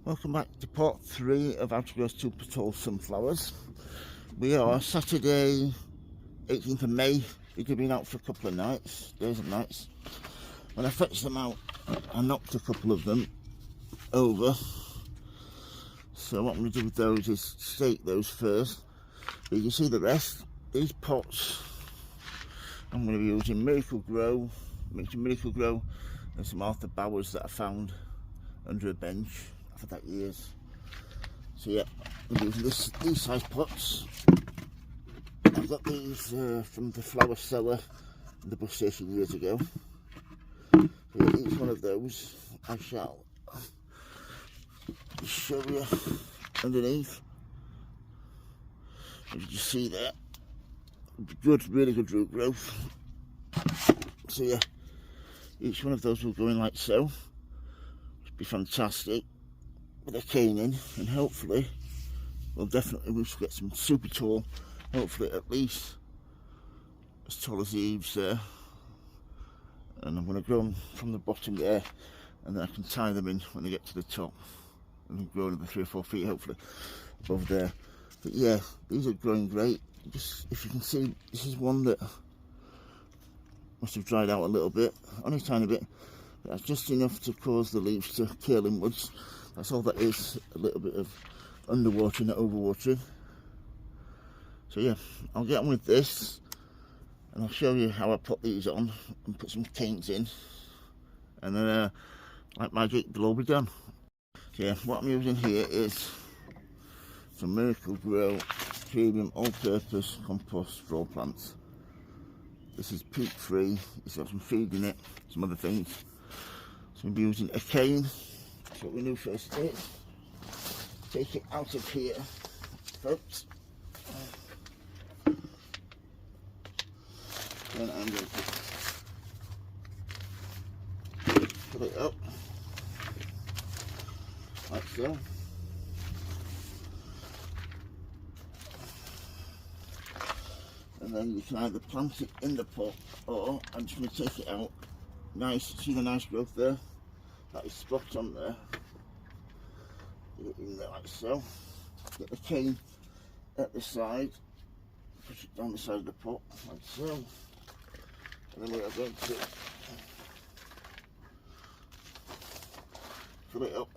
Welcome back to part 3 of how to grow super tall sunflowers. We are Saturday 18th of May. They've been out for a couple of days and nights. When I fetched them out, I knocked a couple of them over. So what I'm going to do with those is stake those first. But you can see the rest. These pots I'm going to be using Miracle-Gro, and some Arthur Bowers that I found under a bench. I've had that years. So yeah, I'm using these size pots. I've got these from the flower cellar in the bus station years ago. So yeah, each one of those I shall show you underneath. As you can see there, really good root growth. So yeah, each one of those will go in like so. It'll be fantastic with a cane in, and hopefully we'll get some super tall, hopefully at least as tall as the eaves there. And I'm going to grow them from the bottom there, and then I can tie them in when they get to the top and grow another 3 or 4 feet hopefully above there. But yeah, these are growing great. Just if you can see, this is one that must have dried out a little bit, only a tiny bit. That's just enough to cause the leaves to curl inwards. That's all that is, a little bit of underwatering, not overwatering. So yeah, I'll get on with this and I'll show you how I put these on and put some canes in, and then like magic they'll all be done. So yeah, what I'm using here is some Miracle-Gro premium all-purpose compost straw plants. This is peat free, it's got some feed in it, some other things. So we'll be using a cane. So what we do first is take it out of here, folks. Then I'm going to put it up like so. And then you can either plant it in the pot, or I'm just going to take it out. Nice, see the nice growth there? That is spot on there. Get it in there like so. Get the cane at the side, push it down the side of the pot like so. And then we are going to fill it up,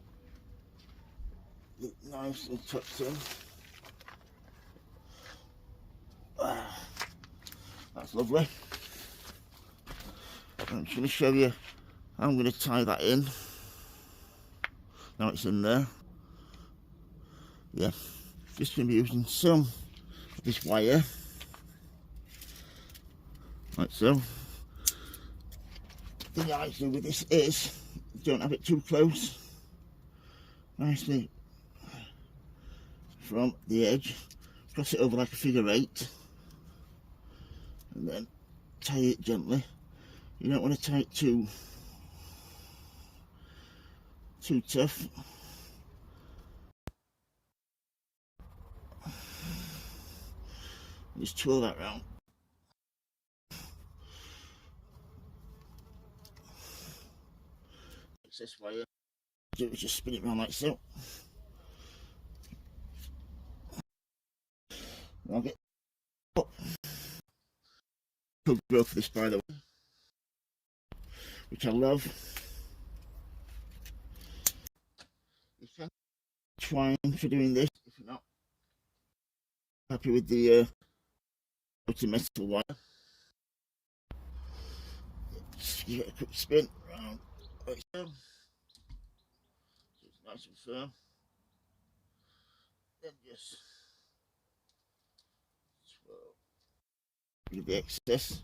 get it nice and tucked in. That's lovely. I'm just going to show you how I'm going to tie that in. Now it's in there. Yeah, just going to be using some of this wire, like so. The thing I do with this is, don't have it too close. Nicely from the edge, cross it over like a figure 8, and then tie it gently. You don't want to tie it too tough. Just twirl that round. It's this way. Do is just spin it around like so. I'll get good growth for this, by the way, which I love. You can twine for doing this if you're not happy with the metal wire. Just give it a quick spin around like so. It's nice and firm. Then just swirl with the excess.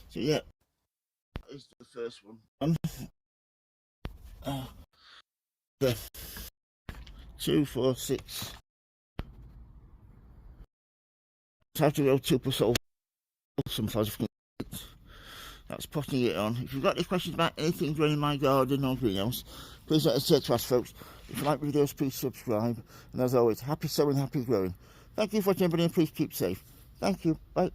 So yeah, that is the first one. The 2, 4, 6. How to grow super tall sunflowers. That's potting it on. If you've got any questions about anything growing in my garden or greenhouse, please don't hesitate to ask, folks. If you like videos, please subscribe. And as always, happy sowing, happy growing. Thank you for watching, everybody, and please keep safe. Thank you. Bye.